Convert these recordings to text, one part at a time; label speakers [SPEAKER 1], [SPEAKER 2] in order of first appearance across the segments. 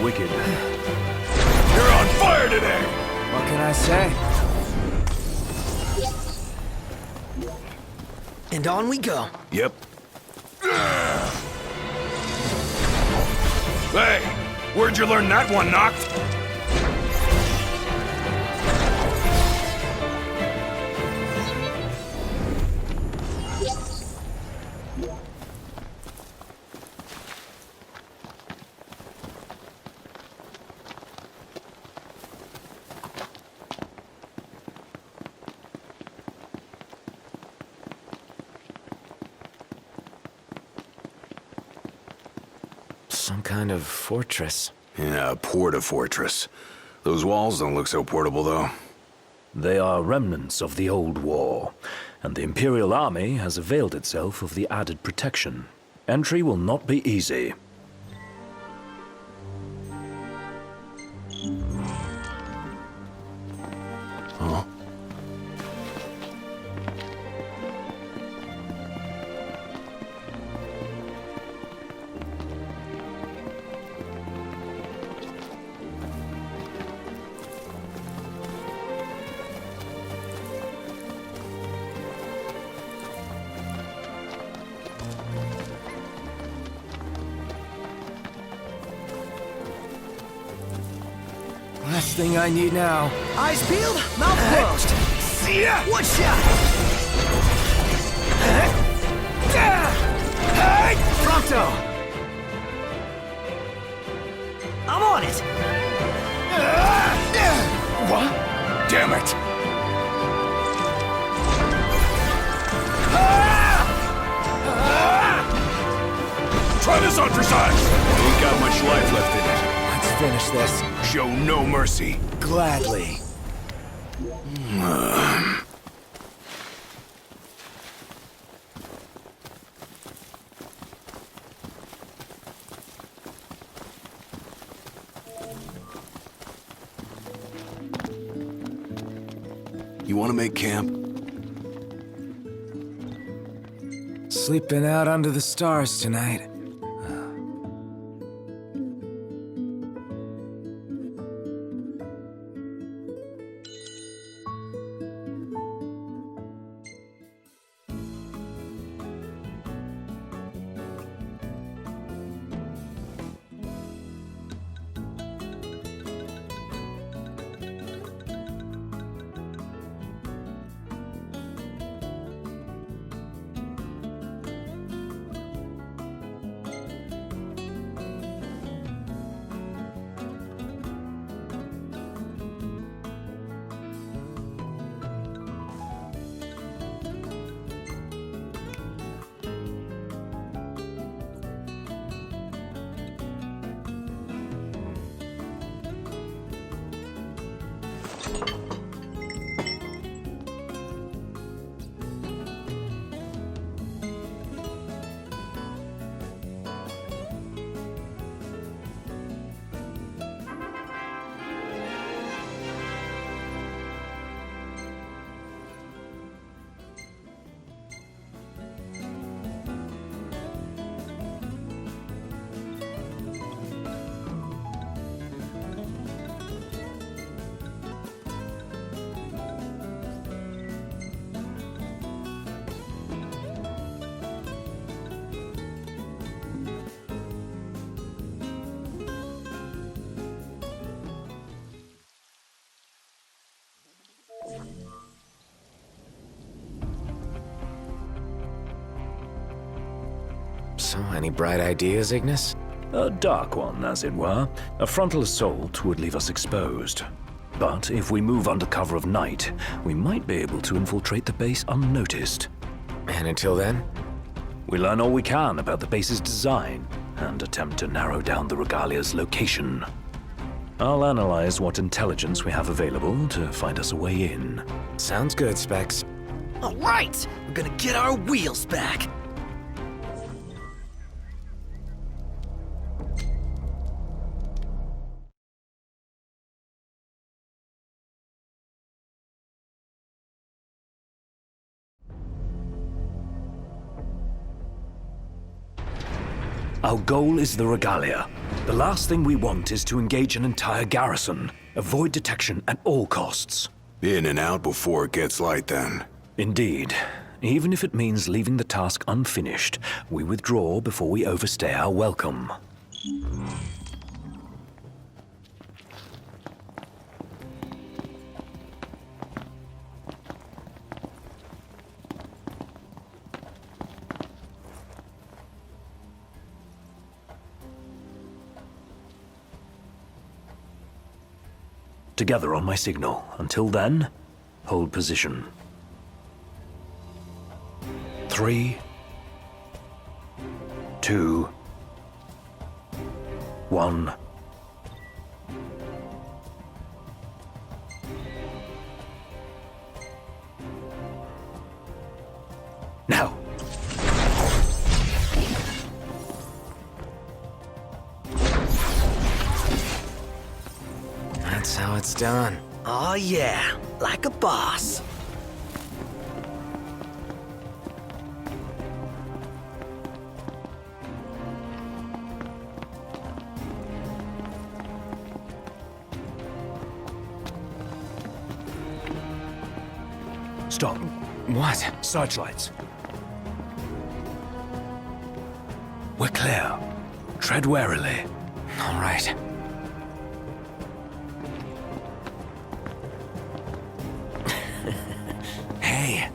[SPEAKER 1] wicked.
[SPEAKER 2] You're on fire today!
[SPEAKER 3] What can I say? And on we go.
[SPEAKER 2] Yep. Hey, where'd you learn that one, Noct?
[SPEAKER 3] Some kind of fortress.
[SPEAKER 2] Yeah, a porta-fortress. Those walls don't look so portable, though.
[SPEAKER 1] They are remnants of the old war, and the Imperial Army has availed itself of the added protection. Entry will not be easy.
[SPEAKER 2] Huh?
[SPEAKER 3] Last thing I need now. Eyes peeled, mouth closed.
[SPEAKER 2] See ya!
[SPEAKER 3] One shot! Prompto! I'm on it!
[SPEAKER 2] What? Damn it! Try this on for size! Ain't got much life left in it.
[SPEAKER 3] Let's finish this.
[SPEAKER 2] Show no mercy.
[SPEAKER 3] Gladly.
[SPEAKER 2] You want to make camp?
[SPEAKER 3] Sleeping out under the stars tonight. So, any bright ideas, Ignis?
[SPEAKER 1] A dark one, as it were. A frontal assault would leave us exposed. But if we move under cover of night, we might be able to infiltrate the base unnoticed.
[SPEAKER 3] And until then?
[SPEAKER 1] We learn all we can about the base's design, and attempt to narrow down the Regalia's location. I'll analyze what intelligence we have available to find us a way in.
[SPEAKER 3] Sounds good, Specs.
[SPEAKER 4] All right, we're gonna get our wheels back.
[SPEAKER 1] Our goal is the Regalia, The last thing we want is to engage an entire garrison. Avoid detection at all costs.
[SPEAKER 2] In and out before it gets light, then.
[SPEAKER 1] Indeed. Even if it means leaving the task unfinished, we withdraw before we overstay our welcome. Together on my signal. Until then, hold position. 3, 2, 1. Now!
[SPEAKER 3] That's how it's done.
[SPEAKER 4] Oh yeah, like a boss.
[SPEAKER 1] Stop.
[SPEAKER 3] What?
[SPEAKER 1] Searchlights. We're clear. Tread warily.
[SPEAKER 3] All right. Hey.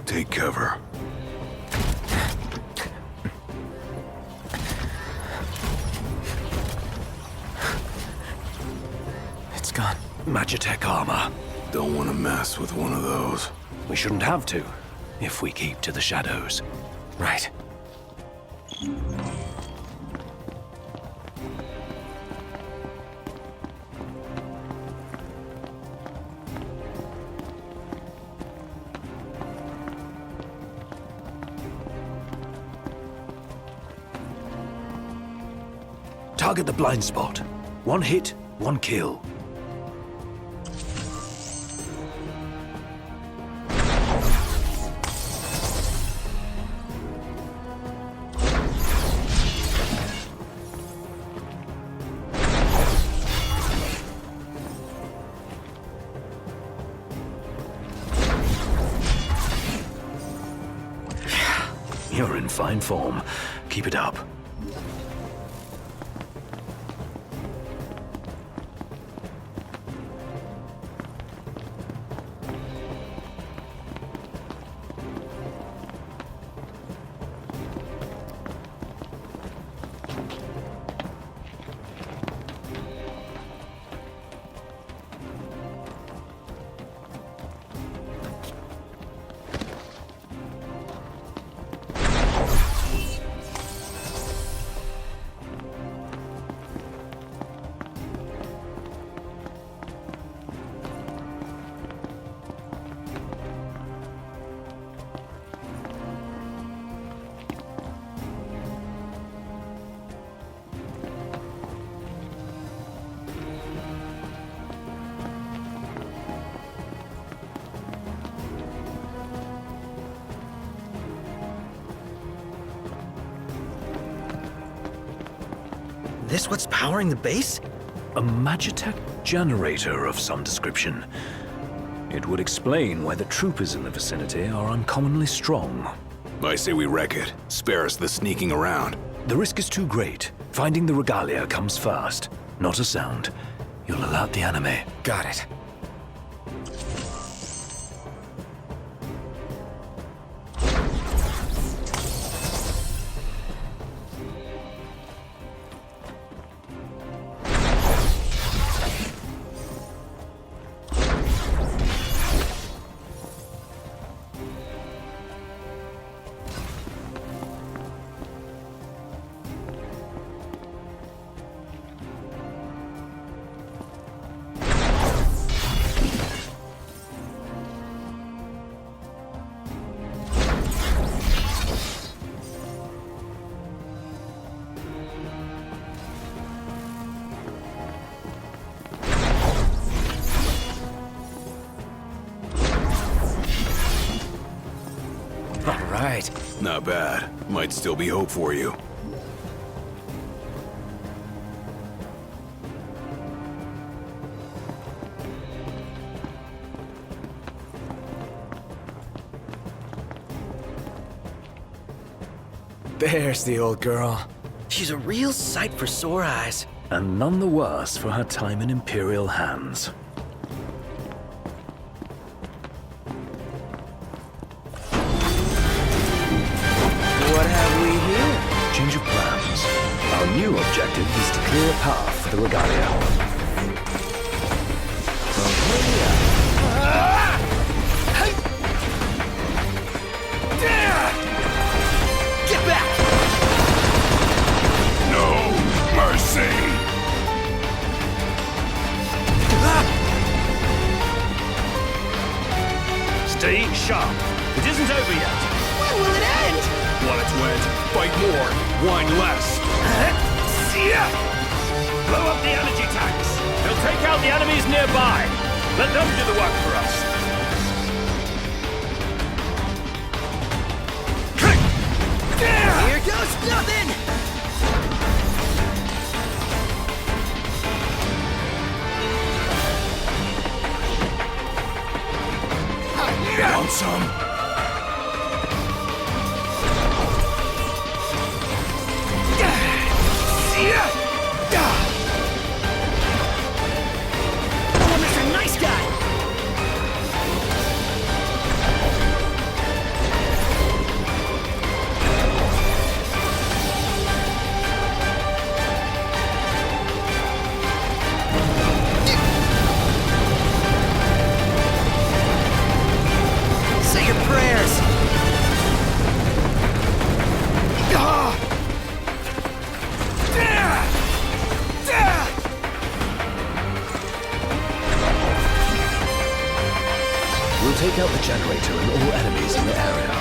[SPEAKER 2] Take cover.
[SPEAKER 3] It's gone.
[SPEAKER 1] Magitech armor.
[SPEAKER 2] Don't want to mess with one of those.
[SPEAKER 1] We shouldn't have to, if we keep to the shadows.
[SPEAKER 3] Right.
[SPEAKER 1] Target the blind spot. One hit, one kill. You're in fine form. Keep it up.
[SPEAKER 4] This what's powering the base?
[SPEAKER 1] A Magitech generator of some description. It would explain why the troopers in the vicinity are uncommonly strong.
[SPEAKER 2] I say we wreck it. Spare us the sneaking around.
[SPEAKER 1] The risk is too great. Finding the regalia comes first. Not a sound. You'll alert the enemy.
[SPEAKER 3] Got it. right.
[SPEAKER 2] Not bad. Might still be hope for you.
[SPEAKER 3] There's the old girl.
[SPEAKER 4] She's a real sight for sore eyes.
[SPEAKER 1] And none the worse for her time in Imperial hands.
[SPEAKER 3] What have we here?
[SPEAKER 1] Change of plans. Our new objective is to clear a path for the regalia.
[SPEAKER 4] Get back!
[SPEAKER 2] No mercy!
[SPEAKER 1] Stay sharp. It isn't over yet.
[SPEAKER 4] When will it end?
[SPEAKER 2] Want it to end? Fight more, whine less.
[SPEAKER 1] Blow up the energy tanks. They'll take out the enemies nearby. Let them do the work for us.
[SPEAKER 4] Here goes nothing!
[SPEAKER 2] Want some?
[SPEAKER 4] Oh, Mr. Nice Guy! Say your prayers!
[SPEAKER 1] We'll take out the generator and all enemies in the area.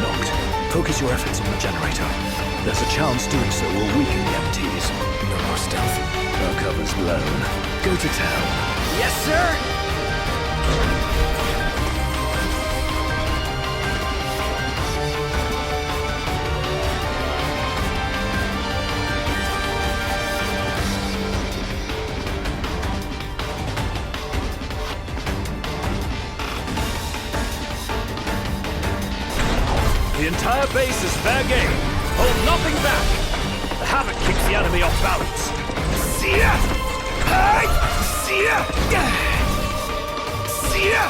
[SPEAKER 1] Noct, focus your efforts on the generator. There's a chance doing so will weaken the MTs.
[SPEAKER 3] No more stealth.
[SPEAKER 1] Our cover's blown. Go to town.
[SPEAKER 4] Yes, sir!
[SPEAKER 1] The entire base is fair game. Hold nothing back. The havoc kicks the enemy off balance.
[SPEAKER 2] See ya! Hi! See ya! See ya!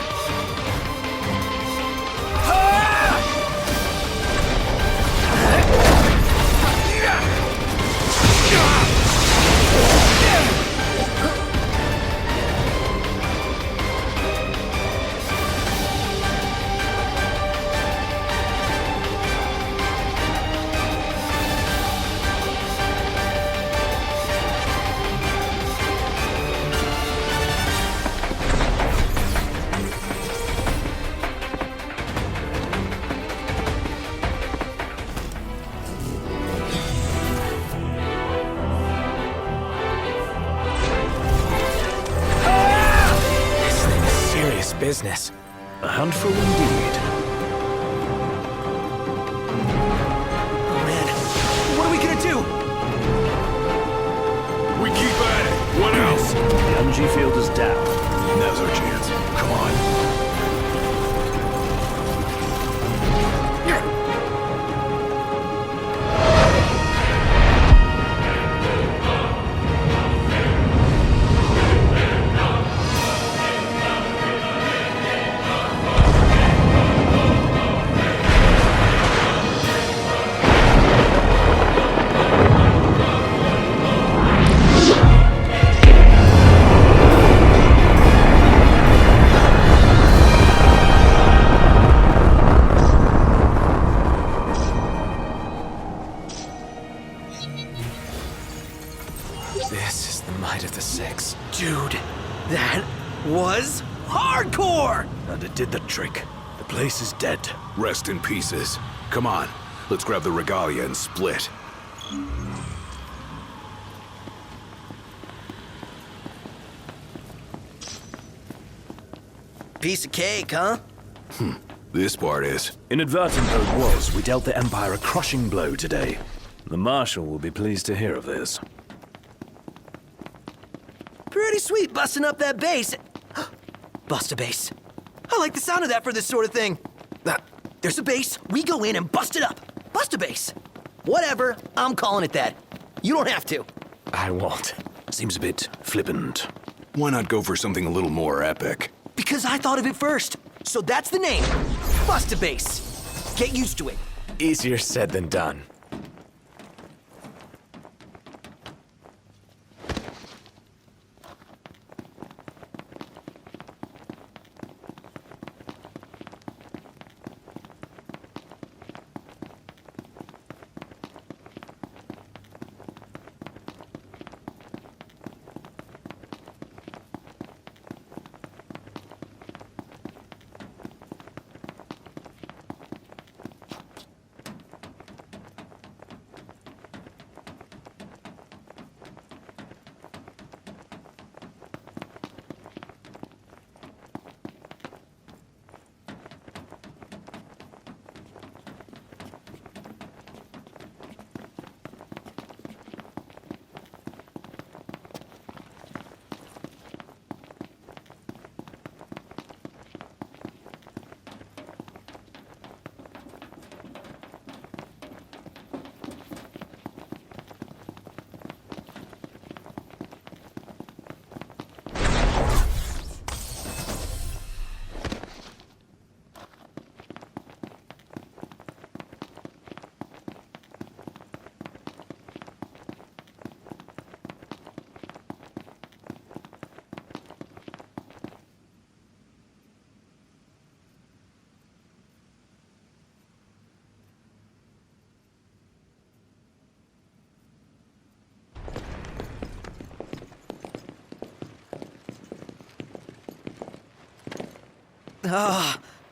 [SPEAKER 3] Business.
[SPEAKER 1] A handful indeed.
[SPEAKER 4] Oh, man. What are we gonna do?
[SPEAKER 2] We keep at it. What else?
[SPEAKER 1] The energy field is down.
[SPEAKER 2] Now's our chance. Come on.
[SPEAKER 3] This is the might of the Six.
[SPEAKER 4] Dude, that was hardcore!
[SPEAKER 1] And it did the trick. The place is dead.
[SPEAKER 2] Rest in pieces. Come on. Let's grab the regalia and split.
[SPEAKER 4] Piece of cake, huh?
[SPEAKER 2] This part is.
[SPEAKER 1] Inadvertent though it was, we dealt the Empire a crushing blow today. The Marshal will be pleased to hear of this.
[SPEAKER 4] Pretty sweet busting up that base. Bust a base. I like the sound of that for this sort of thing. There's a base, we go in and bust it up. Bust a base. Whatever, I'm calling it that. You don't have to.
[SPEAKER 1] I won't. Seems a bit flippant.
[SPEAKER 2] Why not go for something a little more epic?
[SPEAKER 4] Because I thought of it first. So that's the name. Bust a base. Get used to it.
[SPEAKER 3] Easier said than done.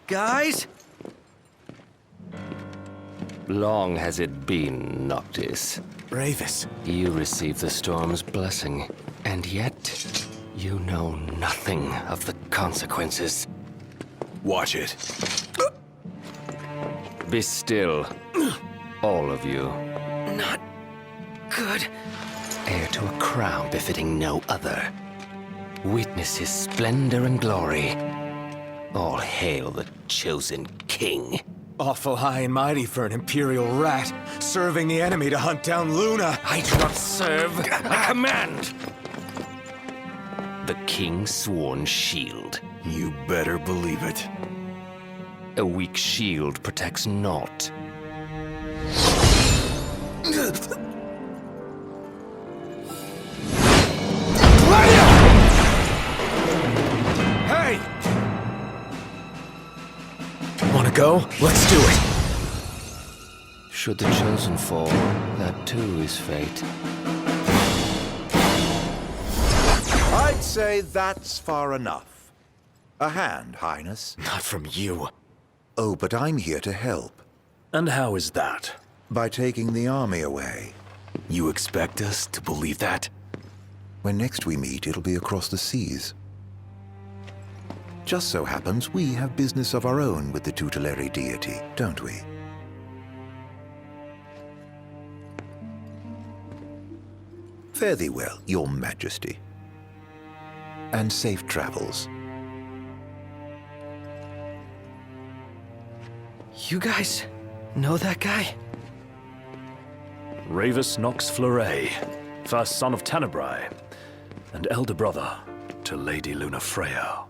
[SPEAKER 4] Guys?
[SPEAKER 5] Long has it been, Noctis.
[SPEAKER 3] Ravis.
[SPEAKER 5] You received the storm's blessing, and yet you know nothing of the consequences.
[SPEAKER 2] Watch it.
[SPEAKER 5] Be still, all of you.
[SPEAKER 4] Not good.
[SPEAKER 5] Heir to a crown befitting no other. Witness his splendor and glory. All hail the chosen king.
[SPEAKER 3] Awful high and mighty for an Imperial rat, serving the enemy to hunt down Luna.
[SPEAKER 5] I do not serve, I command! The king's sworn shield.
[SPEAKER 2] You better believe it.
[SPEAKER 5] A weak shield protects naught.
[SPEAKER 3] Hey! Wanna go? Let's do it.
[SPEAKER 5] Should the chosen fall, that too is fate.
[SPEAKER 6] I'd say that's far enough. A hand, Highness.
[SPEAKER 3] Not from you.
[SPEAKER 6] Oh, but I'm here to help.
[SPEAKER 1] And how is that?
[SPEAKER 6] By taking the army away.
[SPEAKER 2] You expect us to believe that?
[SPEAKER 6] When next we meet, it'll be across the seas. Just so happens we have business of our own with the tutelary deity, don't we? Fare thee well, your majesty. And safe travels.
[SPEAKER 4] You guys know that guy?
[SPEAKER 1] Ravis Nox Fleuret, first son of Tenebrae, and elder brother to Lady Luna Freya.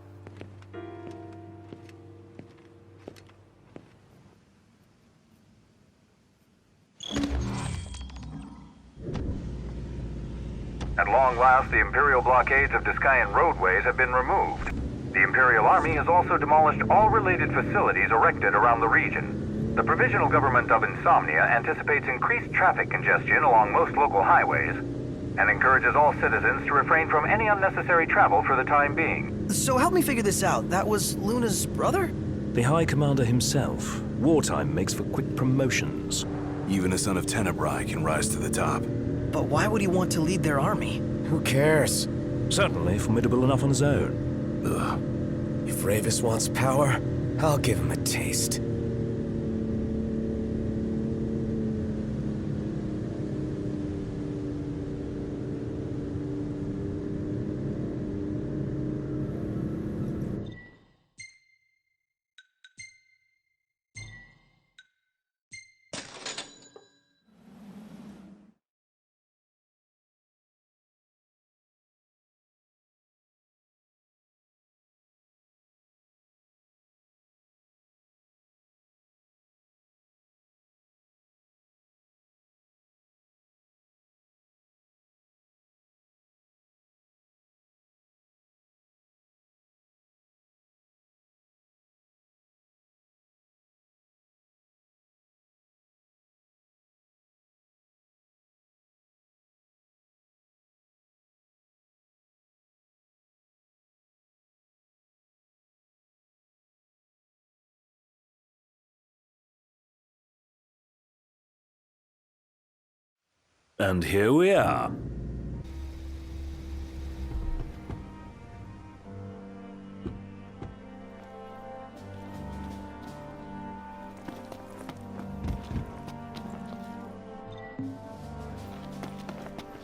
[SPEAKER 7] At long last, the Imperial blockades of Discayan roadways have been removed. The Imperial Army has also demolished all related facilities erected around the region. The Provisional Government of Insomnia anticipates increased traffic congestion along most local highways and encourages all citizens to refrain from any unnecessary travel for the time being.
[SPEAKER 4] So help me figure this out. That was Luna's brother?
[SPEAKER 1] The High Commander himself. Wartime makes for quick promotions.
[SPEAKER 2] Even a son of Tenebrae can rise to the top.
[SPEAKER 4] But why would he want to lead their army?
[SPEAKER 3] Who cares?
[SPEAKER 1] Certainly formidable enough on his own.
[SPEAKER 3] If Ravis wants power, I'll give him a taste.
[SPEAKER 1] And here we are.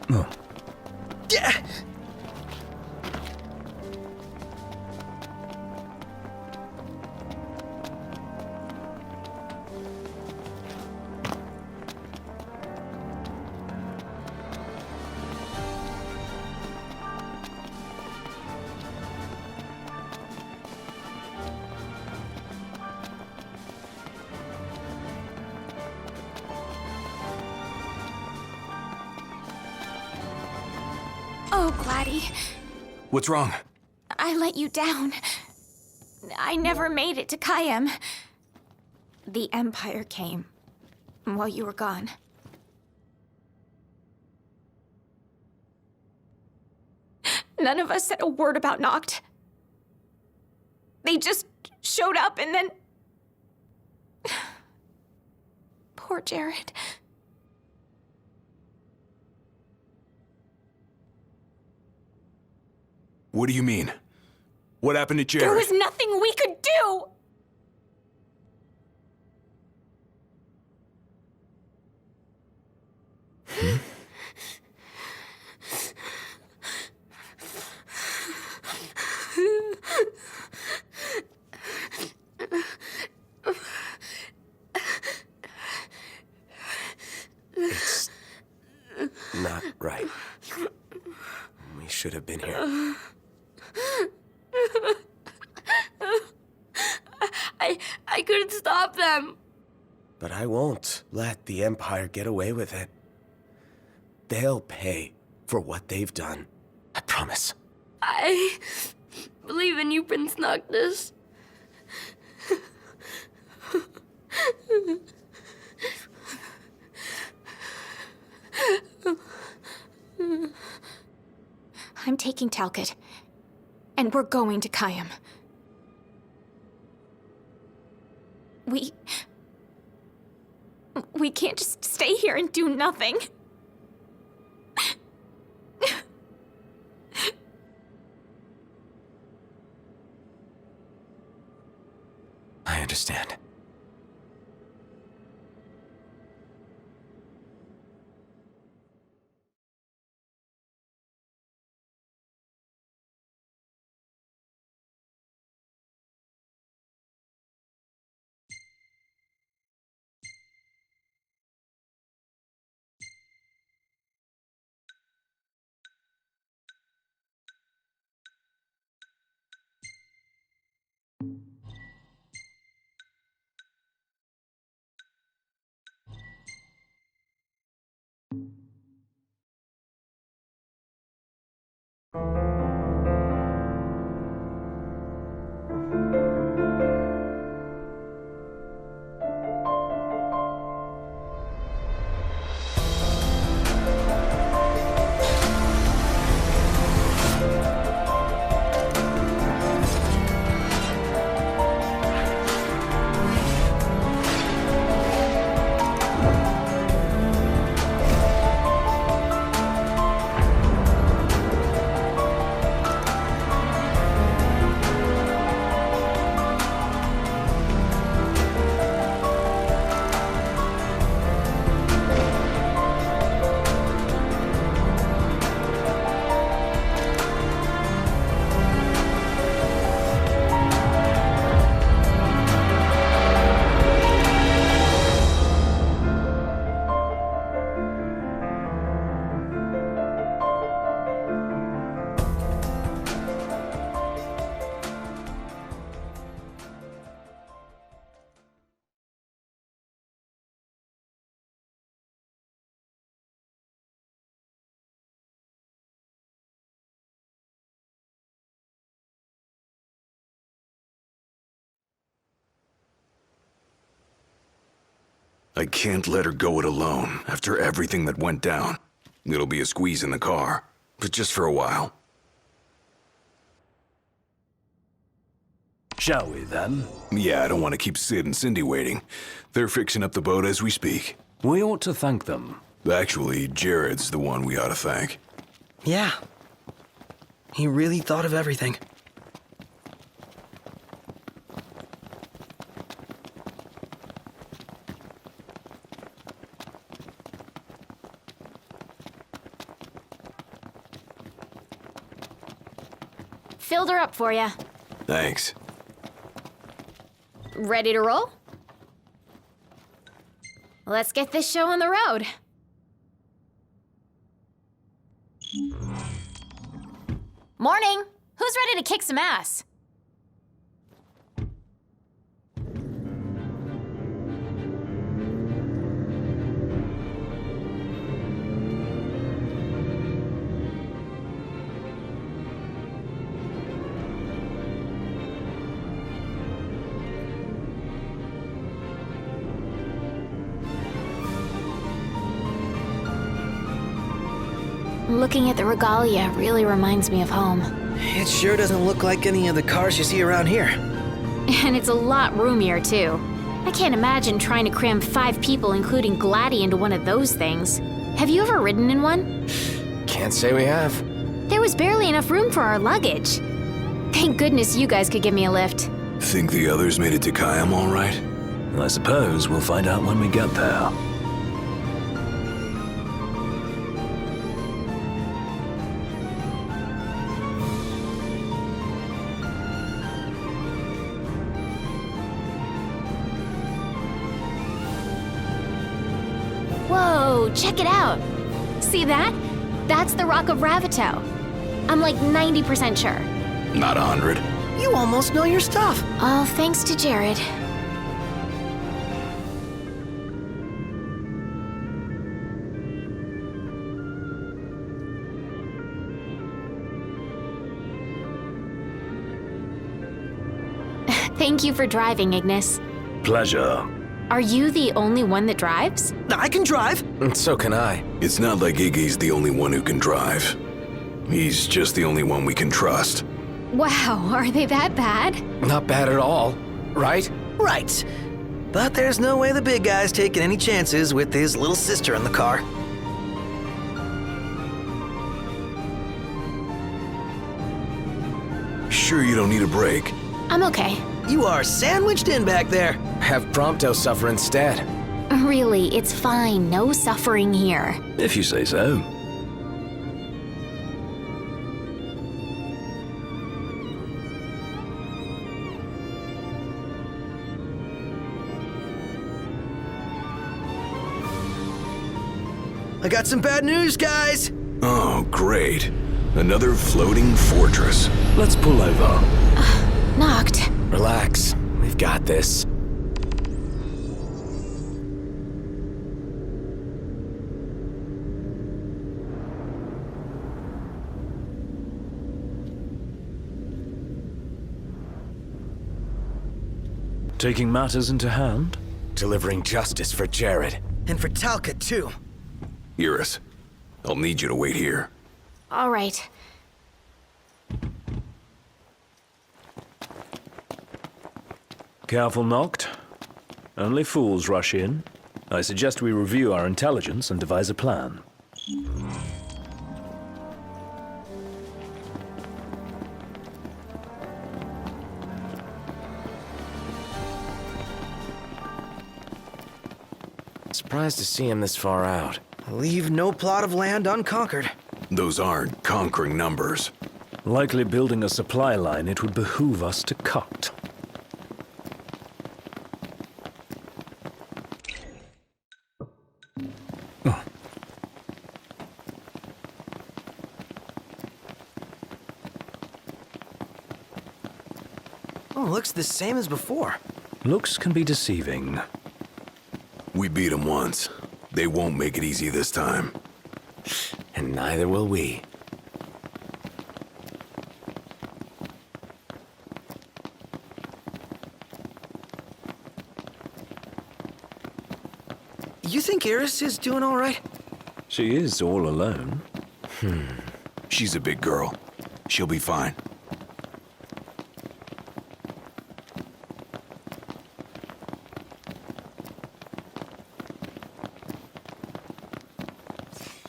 [SPEAKER 1] Oh.
[SPEAKER 8] Oh, Gladdy,
[SPEAKER 2] What's wrong?
[SPEAKER 8] I let you down. I never made it to Kayem. The Empire came while you were gone. None of us said a word about Noct. They just showed up and then... Poor Jared.
[SPEAKER 2] What do you mean? What happened to Jared?
[SPEAKER 8] There was nothing we could do!
[SPEAKER 3] It's not right. We should have been here.
[SPEAKER 9] I couldn't stop them.
[SPEAKER 3] But I won't let the Empire get away with it. They'll pay for what they've done. I promise.
[SPEAKER 9] I believe in you, Prince Noctis.
[SPEAKER 8] I'm taking Talcott, and we're going to Kayem. We can't just stay here and do nothing.
[SPEAKER 3] I understand.
[SPEAKER 2] I can't let her go it alone after everything that went down. It'll be a squeeze in the car, but just for a while.
[SPEAKER 1] Shall we, then?
[SPEAKER 2] Yeah, I don't want to keep Sid and Cindy waiting. They're fixing up the boat as we speak.
[SPEAKER 1] We ought to thank them.
[SPEAKER 2] Actually, Jared's the one we ought to thank.
[SPEAKER 4] Yeah. He really thought of everything.
[SPEAKER 8] Filled her up for you.
[SPEAKER 2] Thanks.
[SPEAKER 8] Ready to roll? Let's get this show on the road. Morning! Who's ready to kick some ass? Looking at the regalia really reminds me of home.
[SPEAKER 4] It sure doesn't look like any of the cars you see around here.
[SPEAKER 8] And it's a lot roomier, too. I can't imagine trying to cram 5 people, including Gladdy, into one of those things. Have you ever ridden in one?
[SPEAKER 3] Can't say we have.
[SPEAKER 8] There was barely enough room for our luggage. Thank goodness you guys could give me a lift.
[SPEAKER 2] Think the others made it to Kayam all right?
[SPEAKER 1] I suppose we'll find out when we get there.
[SPEAKER 8] Whoa, check it out. See that? That's the Rock of Ravito. I'm like 90% sure.
[SPEAKER 2] Not 100.
[SPEAKER 4] You almost know your stuff.
[SPEAKER 8] All thanks to Jared. Thank you for driving, Ignis.
[SPEAKER 1] Pleasure.
[SPEAKER 8] Are you the only one that drives?
[SPEAKER 4] I can drive.
[SPEAKER 3] And so can I.
[SPEAKER 2] It's not like Iggy's the only one who can drive. He's just the only one we can trust.
[SPEAKER 8] Wow, are they that bad?
[SPEAKER 3] Not bad at all, right?
[SPEAKER 4] Right. But there's no way the big guy's taking any chances with his little sister in the car.
[SPEAKER 2] Sure you don't need a break?
[SPEAKER 8] I'm okay.
[SPEAKER 4] You are sandwiched in back there.
[SPEAKER 3] Have Prompto suffer instead.
[SPEAKER 8] Really, it's fine. No suffering here.
[SPEAKER 1] If you say so.
[SPEAKER 4] I got some bad news, guys.
[SPEAKER 2] Oh, great. Another floating fortress.
[SPEAKER 1] Let's pull over.
[SPEAKER 8] Knocked.
[SPEAKER 3] Relax. We've got this.
[SPEAKER 1] Taking matters into hand?
[SPEAKER 3] Delivering justice for Jared.
[SPEAKER 4] And for Talcott, too.
[SPEAKER 2] Iris, I'll need you to wait here.
[SPEAKER 8] All right.
[SPEAKER 1] Careful, Noct. Only fools rush in. I suggest we review our intelligence and devise a plan.
[SPEAKER 3] Surprised to see him this far out.
[SPEAKER 4] Leave no plot of land unconquered.
[SPEAKER 2] Those aren't conquering numbers.
[SPEAKER 1] Likely building a supply line it would behoove us to cut.
[SPEAKER 4] Oh, looks the same as before.
[SPEAKER 1] Looks can be deceiving.
[SPEAKER 2] We beat them once. They won't make it easy this time.
[SPEAKER 3] And neither will we.
[SPEAKER 4] You think Iris is doing all right?
[SPEAKER 1] She is all alone.
[SPEAKER 2] She's a big girl. She'll be fine.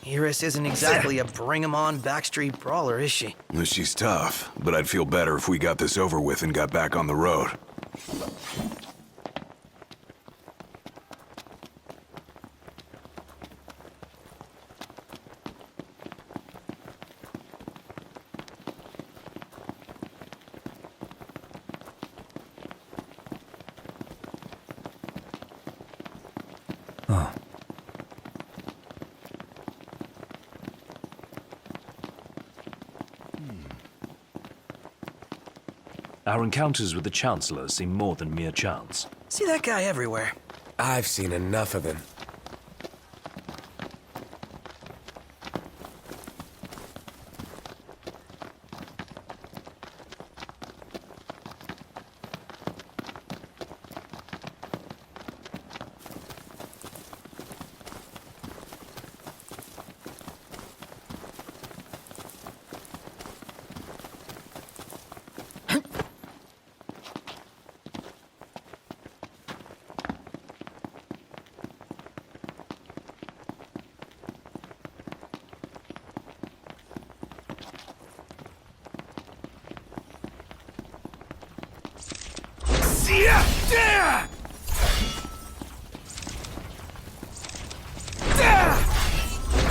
[SPEAKER 4] Iris isn't exactly a bring-em-on backstreet brawler, is she?
[SPEAKER 2] She's tough, but I'd feel better if we got this over with and got back on the road.
[SPEAKER 1] Our encounters with the Chancellor seem more than mere chance.
[SPEAKER 4] See that guy everywhere.
[SPEAKER 3] I've seen enough of him.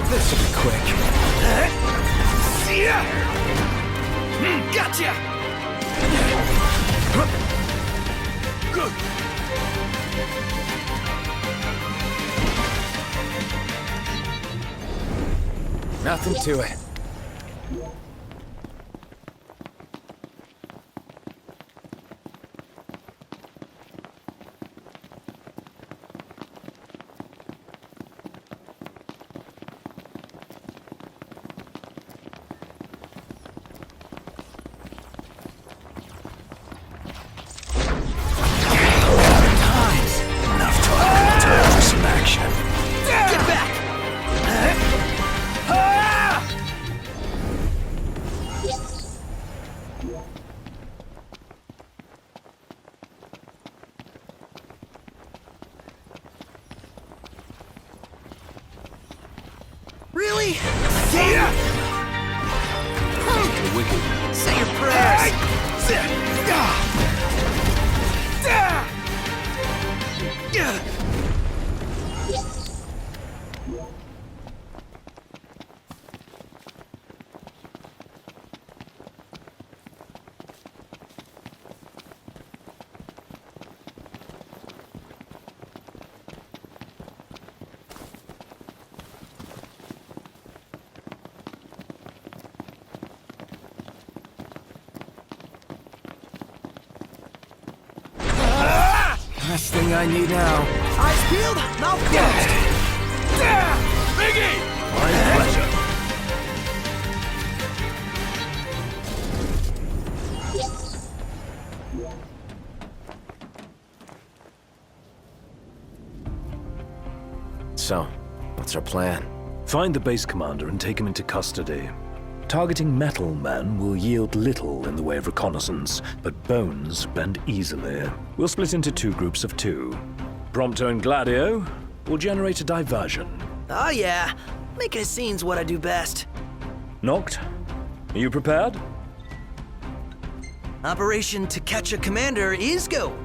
[SPEAKER 3] This'll be quick.
[SPEAKER 4] Gotcha!
[SPEAKER 3] Nothing to it.
[SPEAKER 4] Get back! Really? Say your prayers.
[SPEAKER 3] Last thing I need now.
[SPEAKER 4] Eyes peeled, mouth closed.
[SPEAKER 1] My pleasure.
[SPEAKER 3] So, what's our plan?
[SPEAKER 1] Find the base commander and take him into custody. Targeting metal men will yield little in the way of reconnaissance, but bones bend easily. We'll split into 2 groups of 2. Prompto and Gladio will generate a diversion.
[SPEAKER 4] Oh yeah, making a scene's what I do best.
[SPEAKER 1] Noct, are you prepared?
[SPEAKER 4] Operation To Catch a Commander is go.